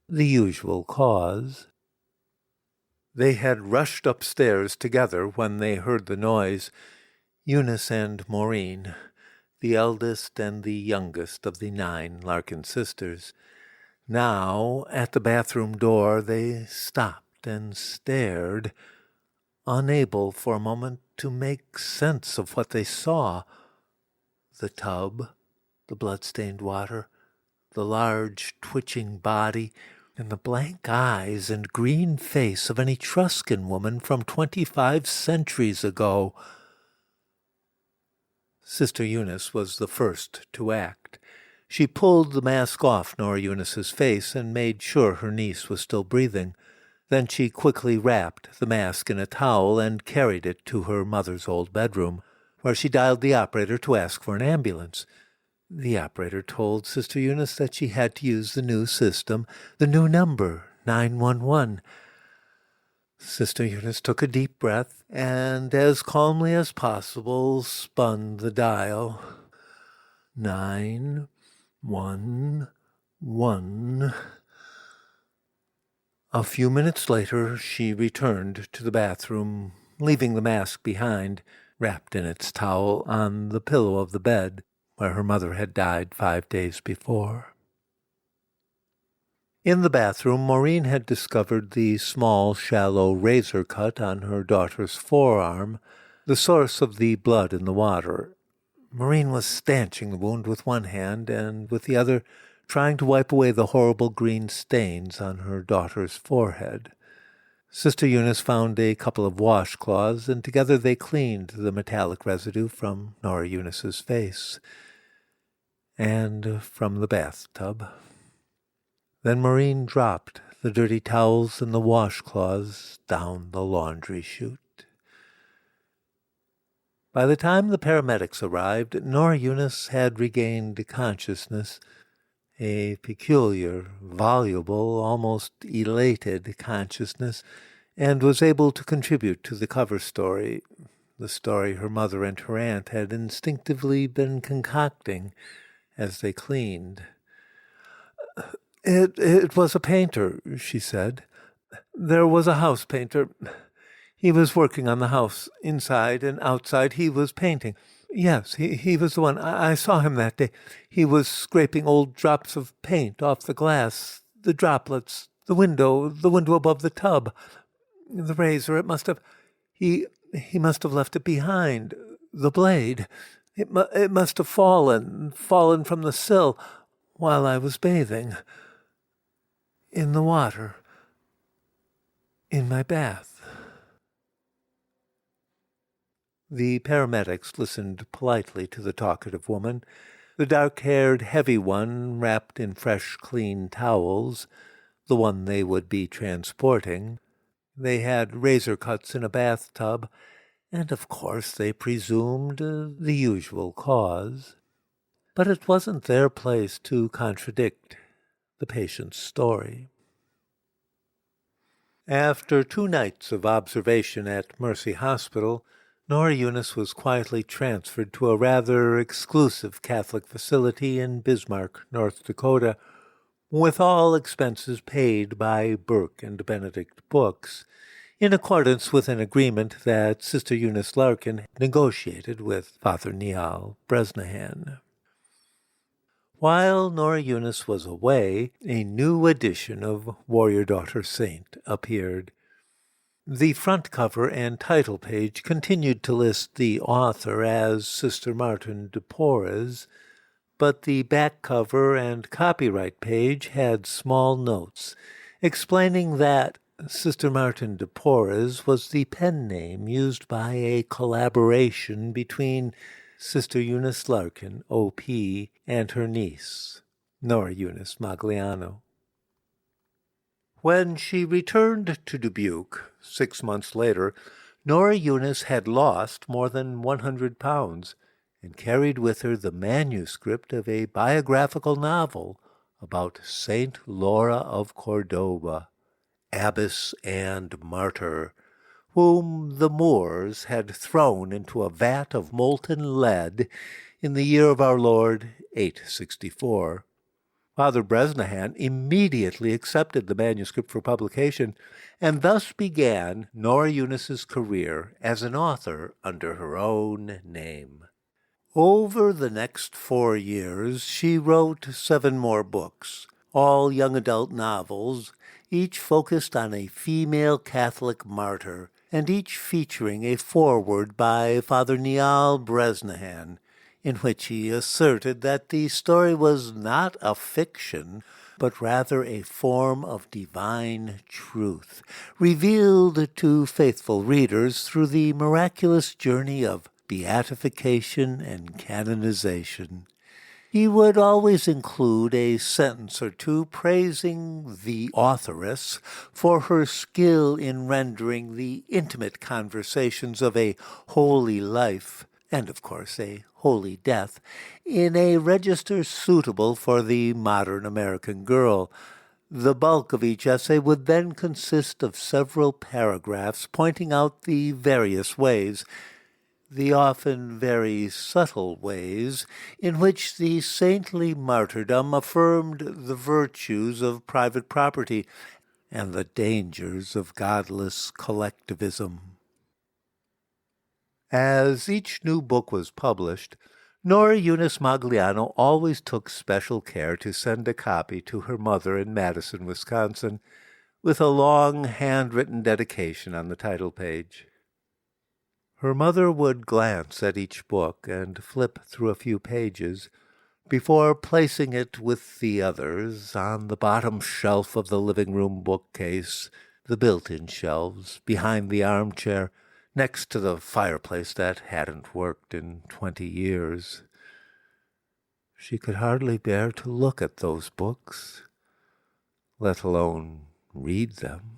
the usual cause. They had rushed upstairs together when they heard the noise, Eunice and Maureen, the eldest and the youngest of the 9 Larkin sisters. Now, at the bathroom door, they stopped and stared, unable for a moment to make sense of what they saw. The tub, the blood-stained water, the large, twitching body, and the blank eyes and green face of an Etruscan woman from 25 centuries ago. Sister Eunice was the first to act. She pulled the mask off Nora Eunice's face and made sure her niece was still breathing. Then she quickly wrapped the mask in a towel and carried it to her mother's old bedroom, where she dialed the operator to ask for an ambulance. The operator told Sister Eunice that she had to use the new system, the new number, 911. Sister Eunice took a deep breath and, as calmly as possible, spun the dial. 911. A few minutes later, she returned to the bathroom, leaving the mask behind, wrapped in its towel, on the pillow of the bed, where her mother had died 5 days before. In the bathroom, Maureen had discovered the small, shallow razor cut on her daughter's forearm, the source of the blood in the water. Maureen was stanching the wound with one hand, and with the other trying to wipe away the horrible green stains on her daughter's forehead. Sister Eunice found a couple of washcloths, and together they cleaned the metallic residue from Nora Eunice's face and from the bathtub. Then Maureen dropped the dirty towels and the washcloths down the laundry chute. By the time the paramedics arrived, Nora Eunice had regained consciousness, a peculiar, voluble, almost elated consciousness, and was able to contribute to the cover story, the story her mother and her aunt had instinctively been concocting as they cleaned. It was a painter, she said. There was a house painter. He was working on the house, inside and outside. He was painting. Yes, he was the one. I saw him that day. He was scraping old drops of paint off the glass, the droplets, the window above the tub. The razor, he must have left it behind. The blade. It must have fallen from the sill while I was bathing. In the water. In my bath. The paramedics listened politely to the talkative woman, the dark-haired, heavy one wrapped in fresh, clean towels, the one they would be transporting. They had razor cuts in a bathtub, and of course they presumed the usual cause. But it wasn't their place to contradict the patient's story. After 2 nights of observation at Mercy Hospital, Nora Eunice was quietly transferred to a rather exclusive Catholic facility in Bismarck, North Dakota, with all expenses paid by Burke and Benedict Books, in accordance with an agreement that Sister Eunice Larkin negotiated with Father Niall Bresnahan. While Nora Eunice was away, a new edition of Warrior Daughter Saint appeared. The front cover and title page continued to list the author as Sister Martin de Porres, but the back cover and copyright page had small notes explaining that Sister Martin de Porres was the pen name used by a collaboration between Sister Eunice Larkin, O.P., and her niece, Nora Eunice Magliano. When she returned to Dubuque 6 months later, Nora Eunice had lost more than 100 pounds and carried with her the manuscript of a biographical novel about Saint Laura of Cordova, abbess and martyr, whom the Moors had thrown into a vat of molten lead in the year of our Lord 864, Father Bresnahan immediately accepted the manuscript for publication, and thus began Nora Eunice's career as an author under her own name. Over the next 4 years, she wrote 7 more books, all young adult novels, each focused on a female Catholic martyr, and each featuring a foreword by Father Niall Bresnahan, in which he asserted that the story was not a fiction, but rather a form of divine truth, revealed to faithful readers through the miraculous journey of beatification and canonization. He would always include a sentence or two praising the authoress for her skill in rendering the intimate conversations of a holy life, and of course a holy death, in a register suitable for the modern American girl. The bulk of each essay would then consist of several paragraphs pointing out the various ways, the often very subtle ways, in which the saintly martyrdom affirmed the virtues of private property and the dangers of godless collectivism. As each new book was published, Nora Eunice Magliano always took special care to send a copy to her mother in Madison, Wisconsin, with a long handwritten dedication on the title page. Her mother would glance at each book and flip through a few pages before placing it with the others on the bottom shelf of the living-room bookcase, the built-in shelves behind the armchair, next to the fireplace that hadn't worked in 20 years. She could hardly bear to look at those books, let alone read them.